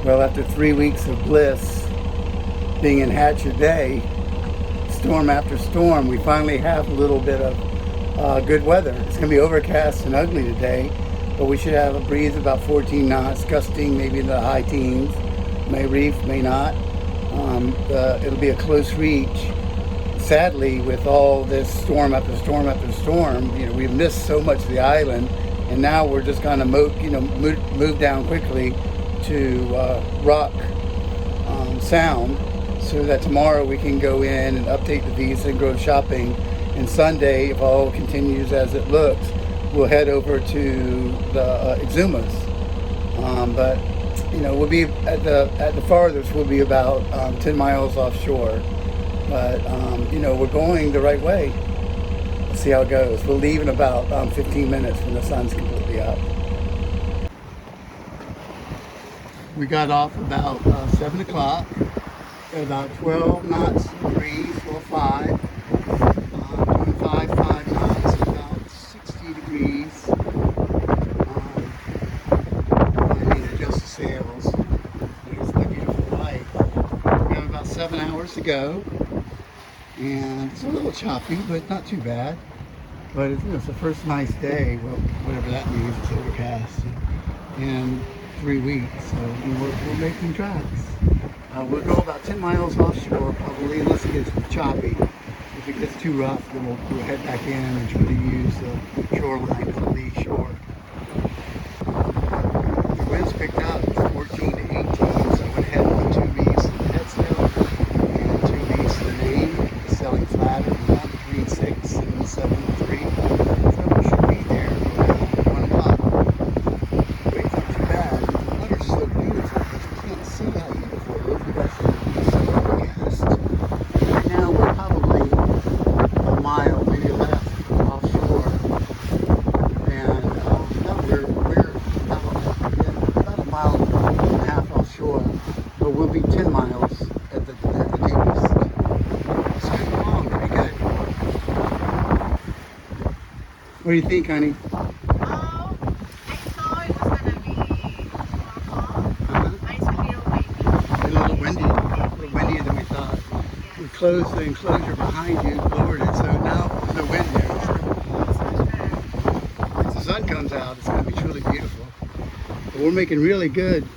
Well, after 3 weeks of bliss being in Hatchet Bay, storm after storm, we finally have a little bit of good weather. It's going to be overcast and ugly today, but we should have a breeze about 14 knots, gusting maybe in the high teens. May reef, may not. It'll be a close reach. Sadly, with all this storm after storm after storm, we've missed so much of the island, and now we're just going to move down quickly to Rock Sound, so that tomorrow we can go in and update the visa and go shopping. And Sunday, if all continues as it looks, we'll head over to the Exumas. But we'll be at the farthest. We'll be about 10 miles offshore. But we're going the right way. Let's see how it goes. We'll leave in about 15 minutes when the sun's completely up. We got off about 7 o'clock at about 12 knots breeze, or 5. Doing 5 knots, about 60 degrees. I need to adjust the sails. It's the beautiful light. We have about 7 hours to go. And it's a little choppy, but not too bad. But it's the first nice day, well, whatever that means. It's overcast in 3 weeks, so we're making tracks. We'll go about 10 miles offshore probably, unless it gets choppy. If it gets too rough, then we'll head back in and try to use the shoreline as a lee shore. The wind's picked up. It's 14 to 18, so I went ahead with 2 reefs in the head sail and 2 reefs in the main. It's selling flat at between 6 and 7.3. So we should be there around 1 o'clock. Wave's not too bad. The water's so beautiful, but you can't see how beautiful it is because it's so overcast. Right now we're probably a mile, maybe less, offshore. And no, we're about a mile and a half offshore, but we'll be 10 miles at the deepest. It's going along pretty good. What do you think, honey? I saw it was gonna be calm. It's a little windy. A little windier than we thought. We closed the enclosure behind you, lowered it, so now there's no wind there. Once the sun comes out, it's going to be truly beautiful. But we're making really good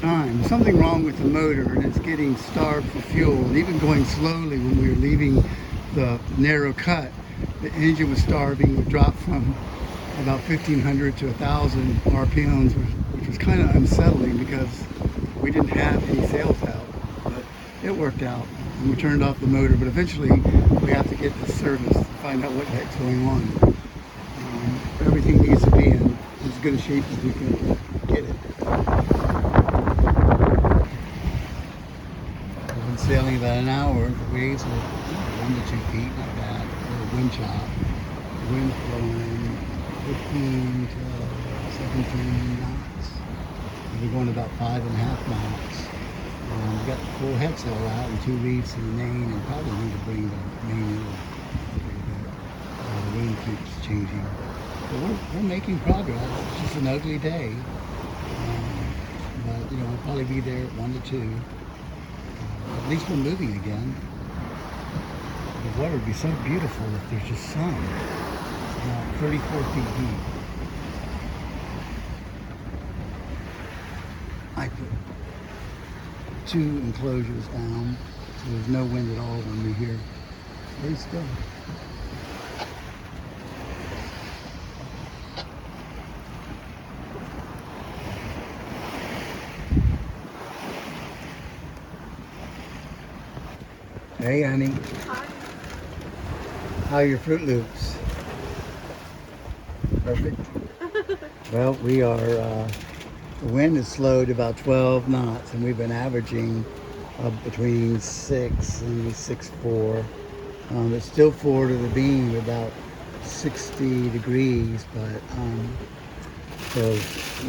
time. There's something wrong with the motor, and it's getting starved for fuel. And even going slowly when we were leaving the narrow cut, the engine was starving. We dropped from about 1,500 to 1,000 RPMs, which was kind of unsettling because we didn't have any sails out. But it worked out, and we turned off the motor. But eventually, we have to get the service to find out what the heck's going on. Everything needs to be in as good a shape as we can get it. We've been sailing about an hour. The waves are 1 to 2 feet, not bad. A little wind chop. The wind blowing 15 to 17 knots. We're going about 5.5 miles. We've got the full head sail out and 2 reefs in the main, and probably need to bring the main over. The wind keeps changing. So we're making progress. It's just an ugly day. But we'll probably be there at 1 to 2. At least we're moving again. The water would be so beautiful if there's just sun. 34 feet deep. I put 2 enclosures down, so there's no wind at all when we're here. Very still. Hey, honey. Hi. How are your Fruit Loops? Perfect. Well, we are, the wind is slowed about 12 knots, and we've been averaging between 6 and 6.4. It's still forward of the beam, about 60 degrees, but the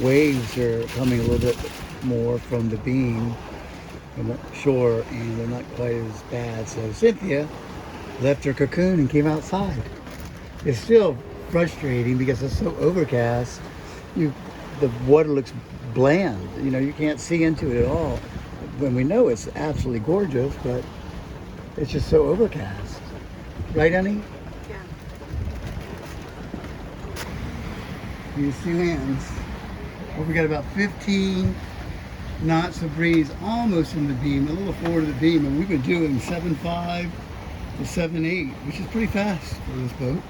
waves are coming a little bit more from the beam, from the shore, and they're not quite as bad. So Cynthia left her cocoon and came outside. It's still frustrating because it's so overcast. You the water looks bland. You know, you can't see into it at all. When we know it's absolutely gorgeous, but it's just so overcast. Right, honey? Yeah. These sea lands. Well, we got about 15 knots of breeze almost in the beam, a little forward of the beam, and we've been doing 7.5 to 7.8, which is pretty fast for this boat.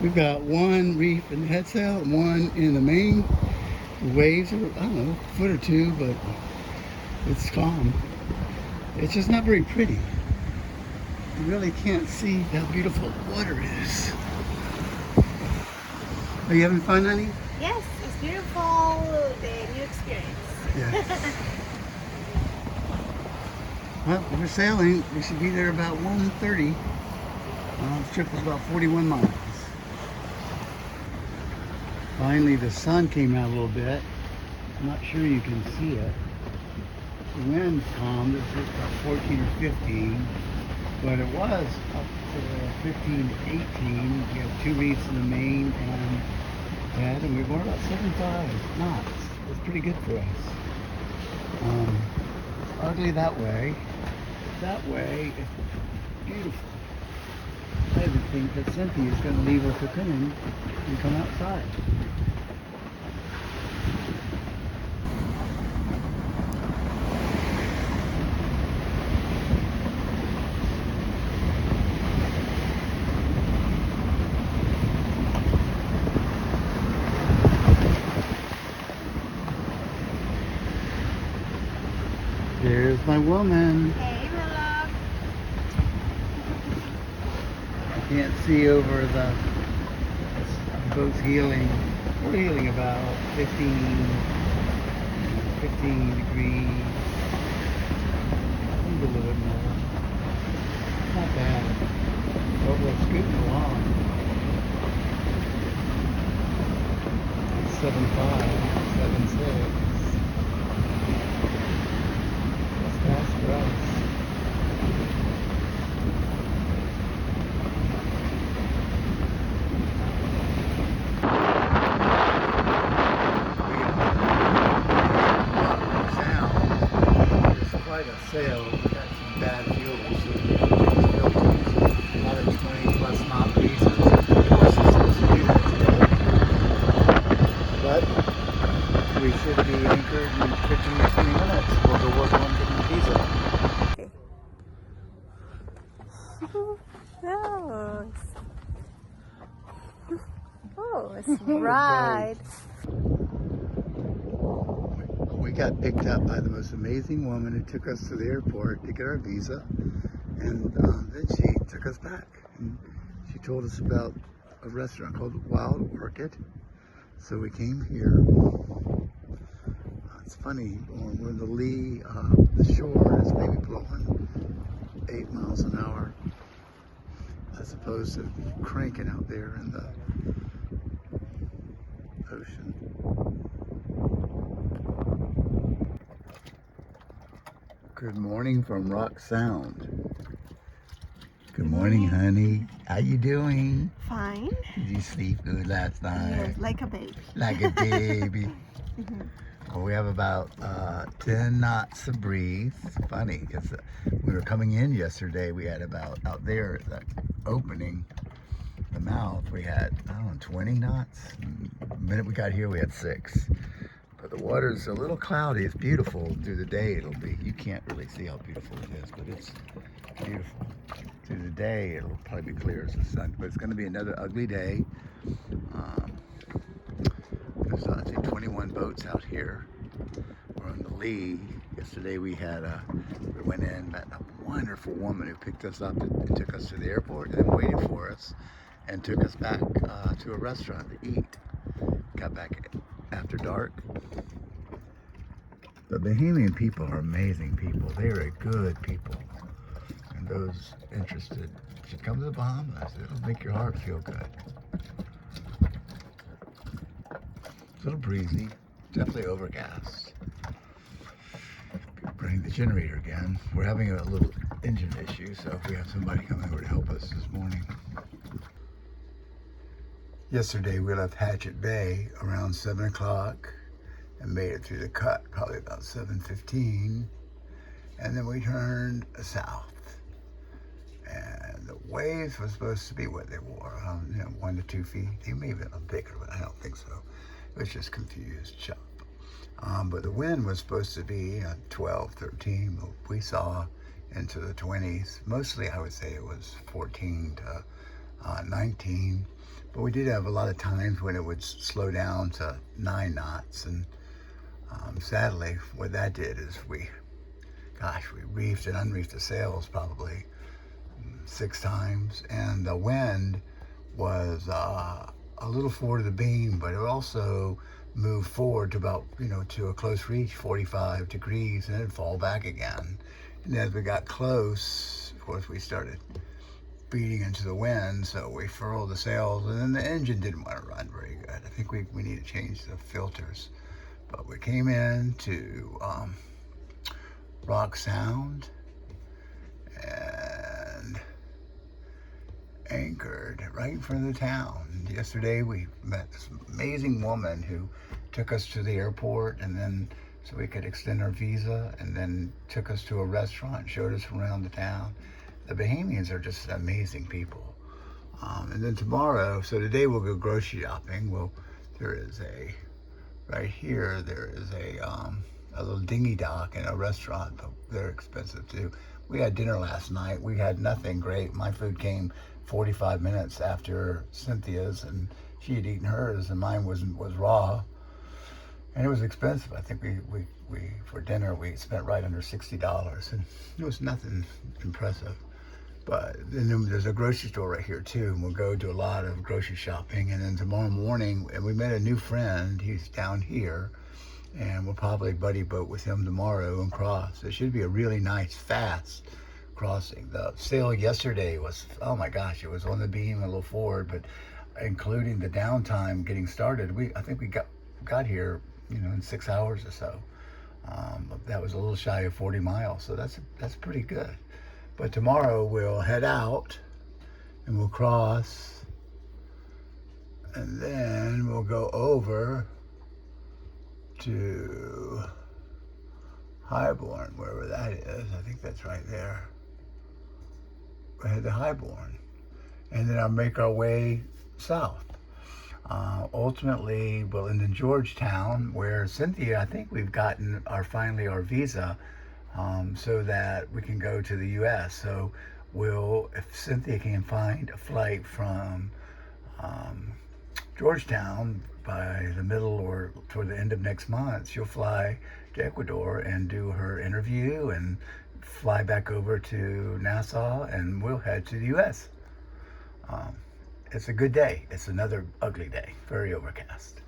We've got one reef in the head sail and one in the main. The waves are, I don't know, a foot or two, but it's calm. It's just not very pretty. You really can't see how beautiful water is. Are you having fun, honey? Yes, it's beautiful. The new experience. Yes. Well, we're sailing. We should be there about 1:30. This trip was about 41 miles. Finally, the sun came out a little bit. I'm not sure you can see it. The wind's calm. This is about 14 or 15. But it was up to 15 to 18. We have two reefs in the main and head, and we were about 75 knots. It's pretty good for us. Ugly that way. That way, it's beautiful. I even think that Cynthia is going to leave her cocoon and come outside. There's my woman. Hey, my love. I can't see over the boat's heeling. We're heeling about 15 degrees. Maybe a little bit more. Not bad. But we're scooting along. 7.5, 7.6. That's for us. It's quite a sail. We got some bad fuels. A lot of 20 plus knot breezes. Of course, it's supposed to do that today. But we should be anchored in 15 to 20 minutes. We'll go work on getting the visa. Oh, it's right. We got picked up by the most amazing woman who took us to the airport to get our visa, and then she took us back. And she told us about a restaurant called Wild Orchid. So we came here. It's funny, we're in the lee, the shore is maybe blowing 8 miles an hour, as opposed to cranking out there in the ocean. Good morning from Rock Sound. Good morning, honey. How you doing? Fine. Did you sleep good last night? Yes, like a baby. Like a baby. Well, we have about 10 knots of breeze. It's funny because we were coming in yesterday. We had about, out there at the opening, the mouth, we had, I don't know, 20 knots. The minute we got here, we had 6. But the water's a little cloudy. It's beautiful. Through the day, it'll be, you can't really see how beautiful it is, but it's beautiful. Through the day, it'll probably be clear as the sun. But it's going to be another ugly day. There's, I think, 21 boats out here. We're on the lee. Yesterday we had we went in, met a wonderful woman who picked us up and took us to the airport and then waited for us and took us back to a restaurant to eat. Got back after dark. The Bahamian people are amazing people. They are good people. And those interested should come to the Bahamas. It'll make your heart feel good. It's a little breezy, definitely overcast. Running the generator again. We're having a little engine issue, so if we have somebody coming over to help us this morning. Yesterday we left Hatchet Bay around 7 o'clock. and made it through the cut probably about 7:15, and then we turned south. And the waves were supposed to be what they were, 1 to 2 feet. They may have been bigger, but I don't think so. It was just confused chop. But the wind was supposed to be 12, 13. But we saw into the 20s. Mostly, I would say it was 14 to 19. But we did have a lot of times when it would slow down to 9 knots. And sadly, what that did is we reefed and unreefed the sails probably 6 times, and the wind was a little forward of the beam, but it also moved forward to about, to a close reach, 45 degrees, and then fall back again. And as we got close, of course, we started feeding into the wind, so we furled the sails, and then the engine didn't want to run very good. I think we need to change the filters. But we came in to Rock Sound and anchored right in front of the town. Yesterday we met this amazing woman who took us to the airport, and then so we could extend our visa, and then took us to a restaurant, showed us around the town. The Bahamians are just amazing people. And then tomorrow, so today we'll go grocery shopping. Right here there is a little dinghy dock and a restaurant, but they're expensive too. We had dinner last night. We had nothing great. My food came 45 minutes after Cynthia's, and she had eaten hers, and mine was raw, and it was expensive. I think we for dinner we spent right under $60, and it was nothing impressive. But then there's a grocery store right here too, and we'll go do a lot of grocery shopping. And then tomorrow morning, and we met a new friend. He's down here, and we'll probably buddy boat with him tomorrow and cross. It should be a really nice, fast crossing. The sail yesterday was, oh my gosh, it was on the beam a little forward, but including the downtime getting started, I think we got here, in 6 hours or so. That was a little shy of 40 miles, so that's pretty good. But tomorrow we'll head out and we'll cross, and then we'll go over to Highborn, wherever that is. I think that's right there. We'll head to Highborn, and then I'll make our way south. Ultimately, we'll end in Georgetown, where Cynthia, I think we've gotten finally our visa, so that we can go to the U.S. So if Cynthia can find a flight from Georgetown by the middle or toward the end of next month, she'll fly to Ecuador and do her interview and fly back over to Nassau, and we'll head to the U.S. It's a good day. It's another ugly day, very overcast.